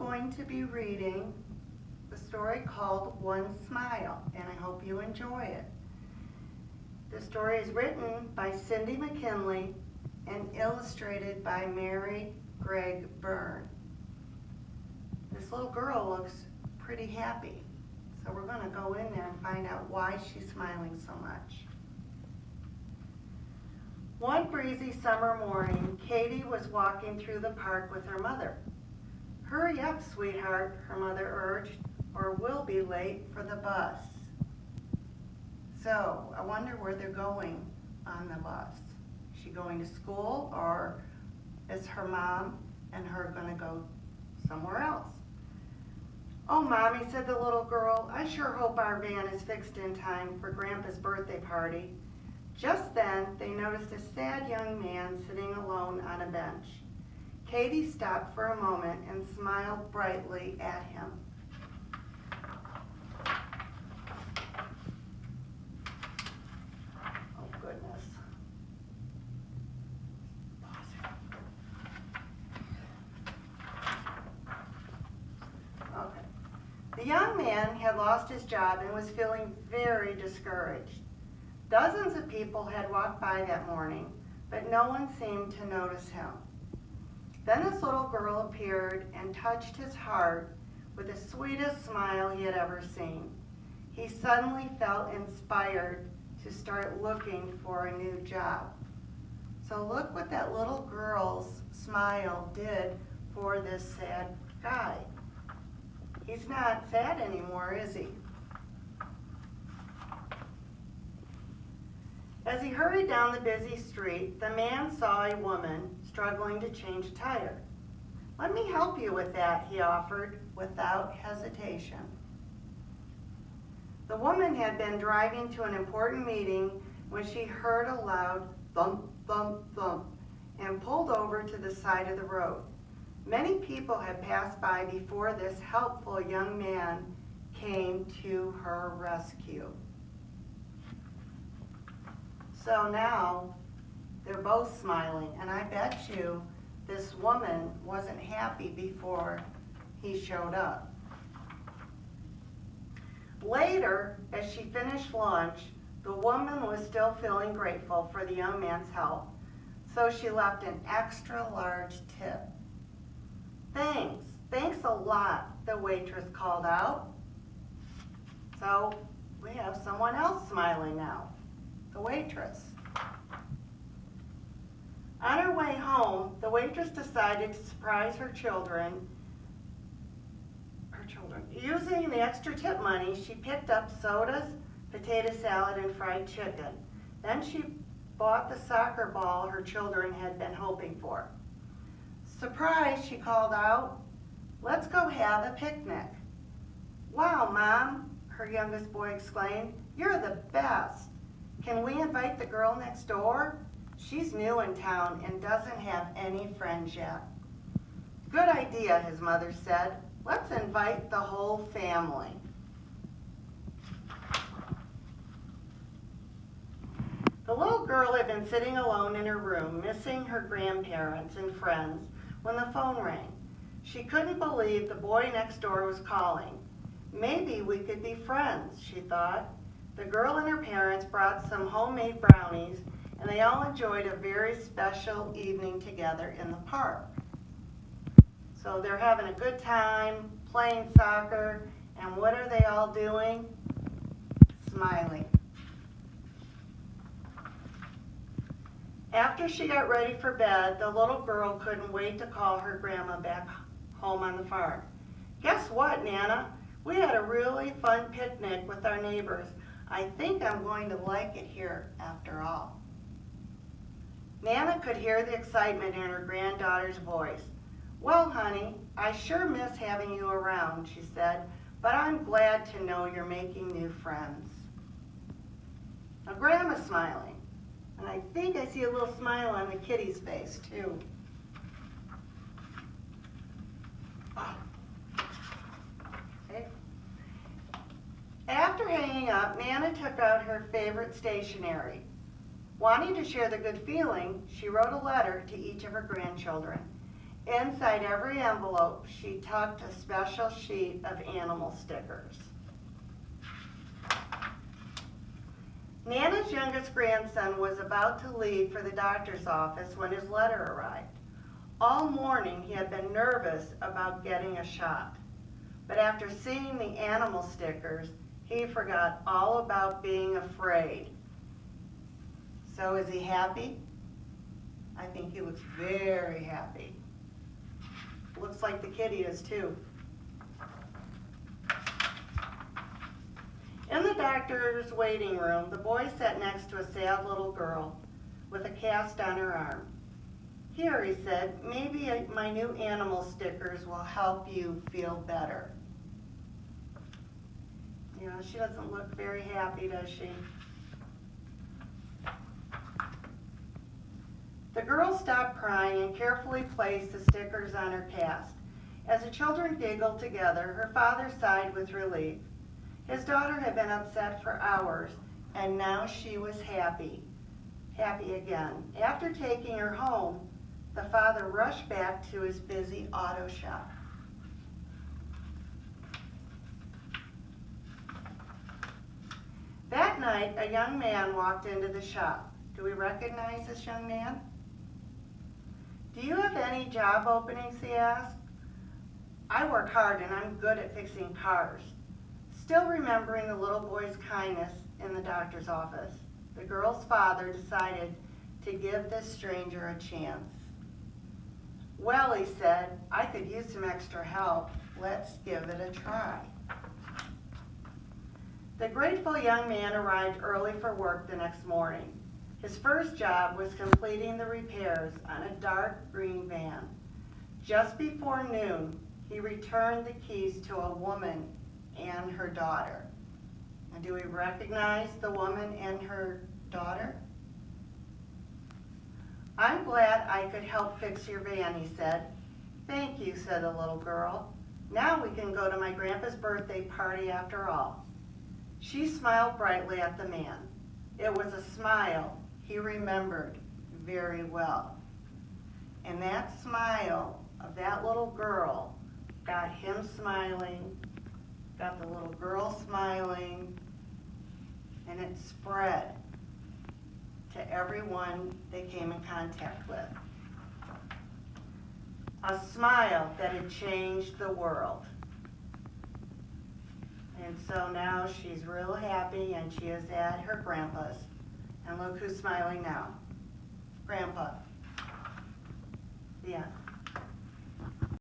going to be reading the story called One Smile, and I hope you enjoy it. The story is written by Cindy McKinley and illustrated by Mary Gregg Byrne. This little girl looks pretty happy, so we're going to go in there and find out why she's smiling so much. One breezy summer morning, Katie was walking through the park with her mother. "Hurry up, sweetheart," her mother urged, "or we'll be late for the bus." So, I wonder where they're going on the bus. Is she going to school, or is her mom and her going to go somewhere else? "Oh, Mommy," said the little girl, "I sure hope our van is fixed in time for Grandpa's birthday party." Just then, they noticed a sad young man sitting alone on a bench. Katie stopped for a moment and smiled brightly at him. Oh, goodness. Okay. The young man had lost his job and was feeling very discouraged. Dozens of people had walked by that morning, but no one seemed to notice him. Then this little girl appeared and touched his heart with the sweetest smile he had ever seen. He suddenly felt inspired to start looking for a new job. So look what that little girl's smile did for this sad guy. He's not sad anymore, is he? As he hurried down the busy street, the man saw a woman struggling to change a tire. "Let me help you with that," he offered without hesitation. The woman had been driving to an important meeting when she heard a loud thump, thump, thump, and pulled over to the side of the road. Many people had passed by before this helpful young man came to her rescue. So now they're both smiling, and I bet you this woman wasn't happy before he showed up. Later, as she finished lunch, the woman was still feeling grateful for the young man's help, so she left an extra large tip. Thanks a lot," the waitress called out. So we have someone else smiling now. The waitress. On her way home, the waitress decided to surprise her children. Using the extra tip money, she picked up sodas, potato salad, and fried chicken. Then she bought the soccer ball her children had been hoping for. "Surprise," she called out. "Let's go have a picnic." "Wow, Mom," her youngest boy exclaimed, "you're the best. Can we invite the girl next door? She's new in town and doesn't have any friends yet." "Good idea," his mother said. "Let's invite the whole family." The little girl had been sitting alone in her room, missing her grandparents and friends, when the phone rang. She couldn't believe the boy next door was calling. "Maybe we could be friends," she thought. The girl and her parents brought some homemade brownies, and they all enjoyed a very special evening together in the park. So they're having a good time, playing soccer, and what are they all doing? Smiling. After she got ready for bed, the little girl couldn't wait to call her grandma back home on the farm. "Guess what, Nana? We had a really fun picnic with our neighbors. I think I'm going to like it here after all." Nana could hear the excitement in her granddaughter's voice. "Well, honey, I sure miss having you around," she said, "but I'm glad to know you're making new friends." Now, Grandma's smiling, and I think I see a little smile on the kitty's face, too. Okay. After hanging up, Nana took out her favorite stationery. Wanting to share the good feeling, she wrote a letter to each of her grandchildren. Inside every envelope, she tucked a special sheet of animal stickers. Nana's youngest grandson was about to leave for the doctor's office when his letter arrived. All morning he had been nervous about getting a shot, but after seeing the animal stickers, he forgot all about being afraid. So is he happy? I think he looks very happy. Looks like the kitty is too. In the doctor's waiting room, the boy sat next to a sad little girl with a cast on her arm. Here, he said, maybe my new animal stickers will help you feel better. You know, she doesn't look very happy, does she? The girl stopped crying and carefully placed the stickers on her cast. As the children giggled together, her father sighed with relief. His daughter had been upset for hours, and now she was happy again. After taking her home, the father rushed back to his busy auto shop. That night, a young man walked into the shop. Do we recognize this young man? Do you have any job openings, he asked. I work hard and I'm good at fixing cars. Still remembering the little boy's kindness in the doctor's office, the girl's father decided to give this stranger a chance. Well, he said, I could use some extra help. Let's give it a try. The grateful young man arrived early for work the next morning. His first job was completing the repairs on a dark green van. Just before noon, he returned the keys to a woman and her daughter. And do we recognize the woman and her daughter? I'm glad I could help fix your van, he said. Thank you, said the little girl. Now we can go to my grandpa's birthday party after all. She smiled brightly at the man. It was a smile he remembered very well. And that smile of that little girl got him smiling, got the little girl smiling, and it spread to everyone they came in contact with. A smile that had changed the world. And so now she's real happy and she is at her grandpa's. And look who's smiling now. Grandpa. The end.